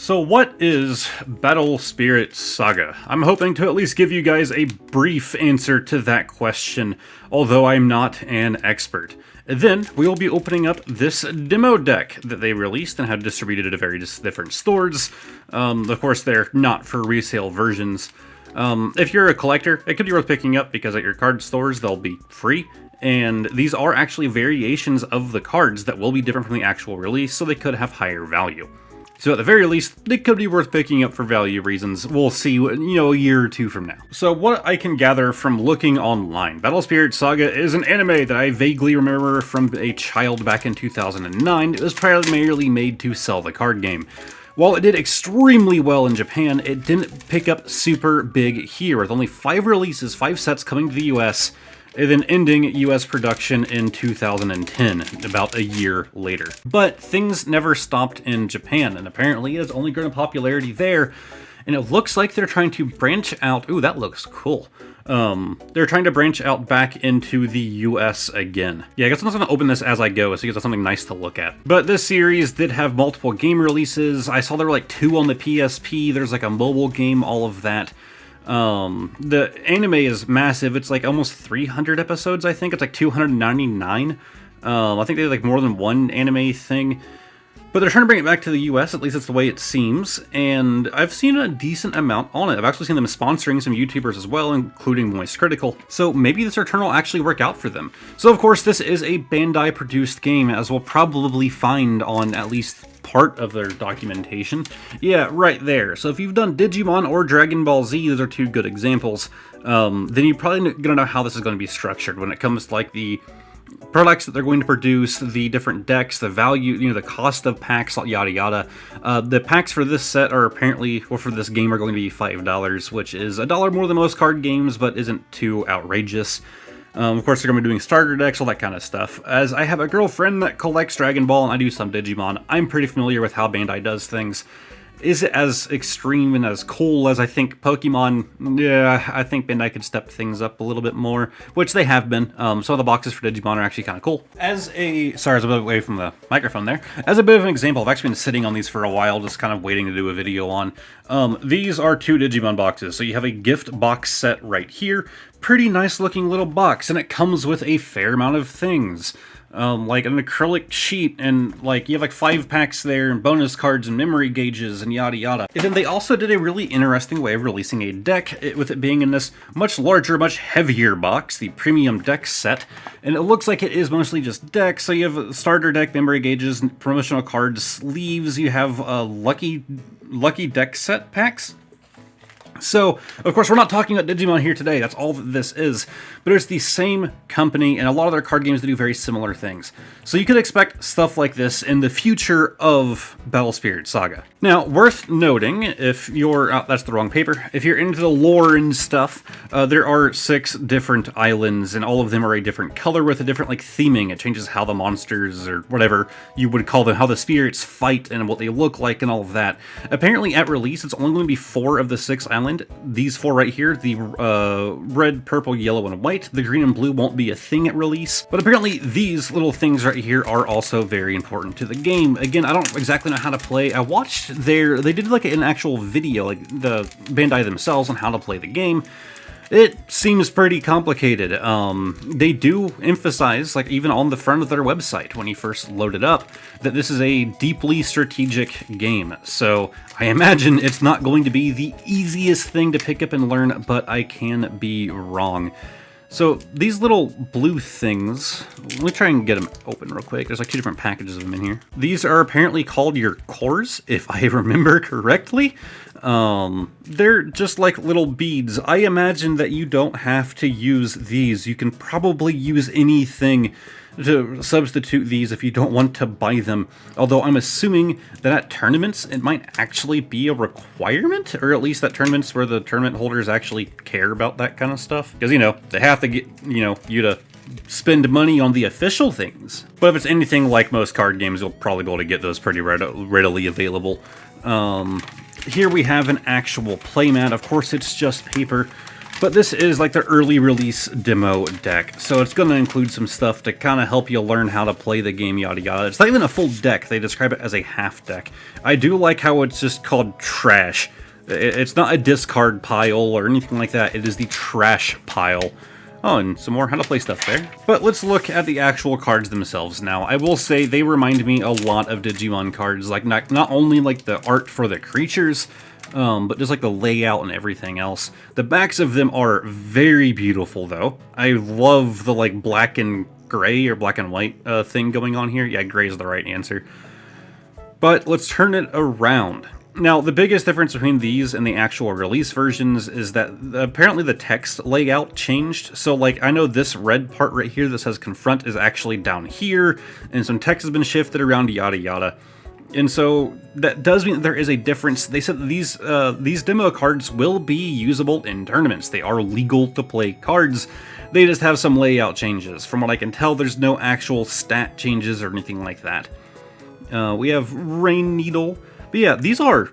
So what is Battle Spirit Saga? I'm hoping to at least give you guys a brief answer to that question, although I'm not an expert. And then we will be opening up this demo deck that they released and have distributed at various different stores. Of course, they're not for resale versions. If you're a collector, it could be worth picking up because at your card stores they'll be free. And these are actually variations of the cards that will be different from the actual release, so they could have higher value. So at the very least, they could be worth picking up for value reasons. We'll see, a year or two from now. So what I can gather from looking online, Battle Spirit Saga is an anime that I vaguely remember from a child back in 2009. It was primarily made to sell the card game. While it did extremely well in Japan, it didn't pick up super big here, with only 5 releases, 5 sets coming to the US, and then ending US production in 2010, about a year later. But things never stopped in Japan, and apparently it has only grown in popularity there, and it looks like they're trying to branch out. Ooh, that looks cool. They're trying to branch out back into the US again. Yeah, I guess I'm just gonna open this as I go, so you get something nice to look at. But this series did have multiple game releases. I saw there were like 2 on the PSP, there's like a mobile game, all of that. The anime is massive. It's like almost 300 episodes, I think. It's like 299. I think they did like more than one anime thing. But they're trying to bring it back to the US, at least that's the way it seems. And I've seen a decent amount on it. I've actually seen them sponsoring some YouTubers as well, including Moist Critical. So maybe this return will actually work out for them. So of course, this is a Bandai produced game, as we'll probably find on at least part of their documentation. Yeah, right there. So if you've done Digimon or Dragon Ball Z, those are 2 good examples, then you're probably gonna know how this is going to be structured when it comes to like the products that they're going to produce, the different decks, the value, the cost of packs, yada yada. The packs for this set are apparently, or for this game, are going to be $5, which is $1 more than most card games, but isn't too outrageous. Of course, they're going to be doing starter decks, all that kind of stuff. As I have a girlfriend that collects Dragon Ball, and I do some Digimon, I'm pretty familiar with how Bandai does things. Is it as extreme and as cool as I think Pokemon? Yeah, I think Bandai could step things up a little bit more, which they have been. Some of the boxes for Digimon are actually kind of cool. Sorry, I was a bit away from the microphone there. As a bit of an example, I've actually been sitting on these for a while, just kind of waiting to do a video on. These are 2 Digimon boxes. So you have a gift box set right here. Pretty nice looking little box, and it comes with a fair amount of things. Like an acrylic sheet, and like you have like 5 packs there, and bonus cards and memory gauges and yada yada. And then they also did a really interesting way of releasing a deck, with it being in this much larger, much heavier box, the premium deck set. And it looks like it is mostly just decks. So you have a starter deck, memory gauges, promotional cards, sleeves. You have lucky deck set packs. So, of course, we're not talking about Digimon here today, that's all that this is, but it's the same company, and a lot of their card games that do very similar things. So you could expect stuff like this in the future of Battle Spirit Saga. Now, worth noting, if you're, that's the wrong paper, if you're into the lore and stuff, there are 6 different islands, and all of them are a different color with a different, like, theming. It changes how the monsters, or whatever you would call them, how the spirits fight, and what they look like, and all of that. Apparently, at release, it's only going to be 4 of the 6 islands. These 4 right here, the red, purple, yellow, and white. The green and blue won't be a thing at release, but apparently these little things right here are also very important to the game. Again, I don't exactly know how to play. I watched they did like an actual video, like the Bandai themselves, on how to play the game. It seems pretty complicated. They do emphasize, like even on the front of their website when you first load it up, that this is a deeply strategic game. So I imagine it's not going to be the easiest thing to pick up and learn, but I can be wrong. So these little blue things, let me try and get them open real quick. There's like 2 different packages of them in here. These are apparently called your cores, if I remember correctly. They're just like little beads. I imagine that you don't have to use these. You can probably use anything to substitute these if you don't want to buy them. Although I'm assuming that at tournaments, it might actually be a requirement, or at least at tournaments where the tournament holders actually care about that kind of stuff. Because, they have to get, you to spend money on the official things. But if it's anything like most card games, you'll probably be able to get those pretty readily available. Here we have an actual playmat. Of course, it's just paper. But this is like the early release demo deck, so it's going to include some stuff to kind of help you learn how to play the game, yada yada. It's not even a full deck, they describe it as a half deck. I do like how it's just called trash. It's not a discard pile or anything like that, it is the trash pile. Oh, and some more how to play stuff there. But let's look at the actual cards themselves now. I will say they remind me a lot of Digimon cards, like not only like the art for the creatures, but just like the layout and everything else. The backs of them are very beautiful though. I love the like black and gray or black and white thing going on here. Yeah, gray is the right answer. But let's turn it around. Now, the biggest difference between these and the actual release versions is that apparently the text layout changed. So, like, I know this red part right here that says confront is actually down here, and some text has been shifted around, yada yada. And so that does mean that there is a difference. They said that these demo cards will be usable in tournaments. They are legal to play cards. They just have some layout changes. From what I can tell, there's no actual stat changes or anything like that. We have Rain Needle. But yeah, these are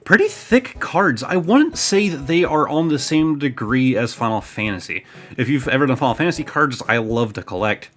pretty thick cards. I wouldn't say that they are on the same degree as Final Fantasy. If you've ever done Final Fantasy cards, I love to collect.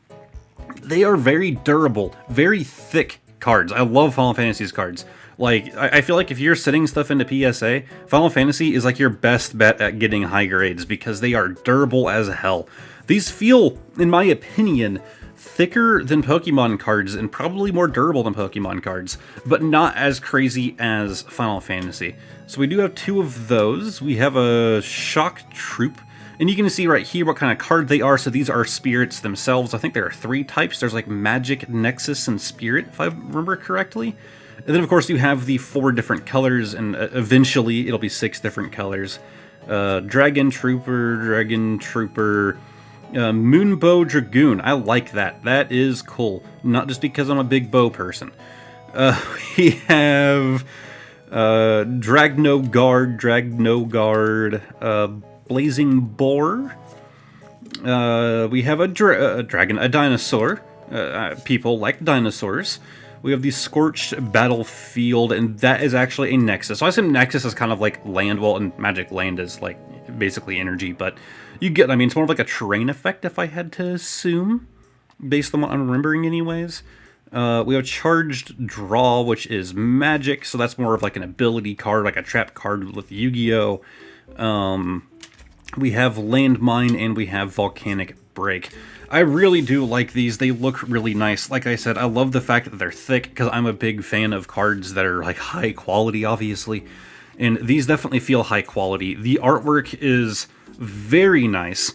They are very durable, very thick cards. I love Final Fantasy's cards. Like, I feel like if you're sending stuff into PSA, Final Fantasy is like your best bet at getting high grades because they are durable as hell. These feel, in my opinion, thicker than Pokemon cards and probably more durable than Pokemon cards, but not as crazy as Final Fantasy. So we do have two of those. We have a Shock Troop, and you can see right here what kind of card they are. So these are spirits themselves. I think there are 3 types. There's like Magic, Nexus, and Spirit, if I remember correctly. And then of course you have the 4 different colors, and eventually it'll be 6 different colors. Dragon Trooper, Moonbow Dragoon. I like that. That is cool. Not just because I'm a big bow person. We have Dragno Guard, Blazing Boar. We have a dragon, a dinosaur. People like dinosaurs. We have the Scorched Battlefield, and that is actually a Nexus. So I assume Nexus is kind of like land, well, and Magic Land is like basically energy, but you get, I mean, it's more of like a terrain effect if I had to assume, based on what I'm remembering anyways. We have Charged Draw, which is magic, so that's more of like an ability card, like a trap card with Yu-Gi-Oh! We have Landmine, and we have Volcanic Break. I really do like these. They look really nice. Like I said, I love the fact that they're thick, because I'm a big fan of cards that are like high quality, obviously. And these definitely feel high quality. The artwork is very nice.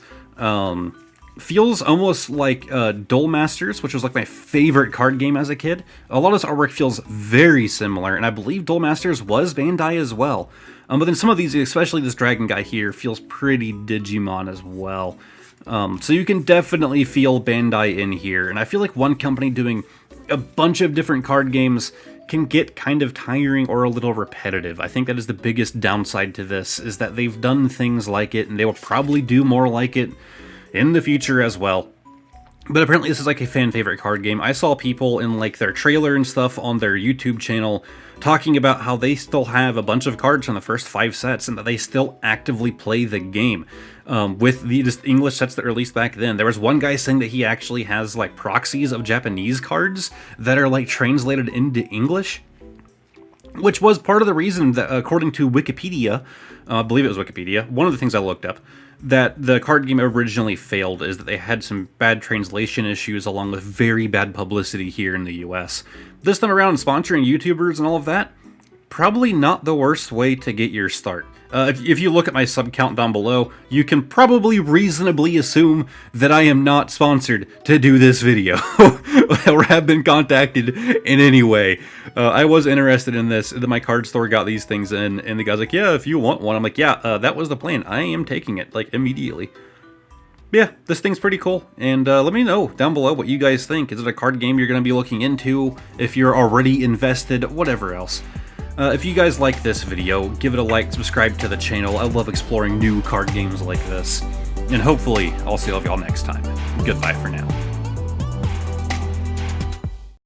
Feels almost like Duel Masters, which was like my favorite card game as a kid. A lot of this artwork feels very similar, and I believe Duel Masters was Bandai as well. But then some of these, especially this dragon guy here, feels pretty Digimon as well. So you can definitely feel Bandai in here, and I feel like one company doing a bunch of different card games can get kind of tiring or a little repetitive. I think that is the biggest downside to this, is that they've done things like it, and they will probably do more like it in the future as well. But apparently this is like a fan favorite card game. I saw people in like their trailer and stuff on their YouTube channel talking about how they still have a bunch of cards from the first 5 sets and that they still actively play the game with the just English sets that were released back then. There was one guy saying that he actually has like proxies of Japanese cards that are like translated into English, which was part of the reason that, according to Wikipedia, I believe it was Wikipedia, one of the things I looked up, that the card game originally failed is that they had some bad translation issues along with very bad publicity here in the US. This time around, sponsoring YouTubers and all of that, probably not the worst way to get your start. If you look at my sub count down below, you can probably reasonably assume that I am not sponsored to do this video, or have been contacted in any way. I was interested in this. My card store got these things in, and the guy's like, yeah, if you want one. I'm like, yeah, that was the plan. I am taking it, like, immediately. Yeah, this thing's pretty cool, and let me know down below what you guys think. Is it a card game you're going to be looking into, if you're already invested, whatever else. If you guys like this video, give it a like, subscribe to the channel. I love exploring new card games like this. And hopefully, I'll see all of y'all next time. Goodbye for now.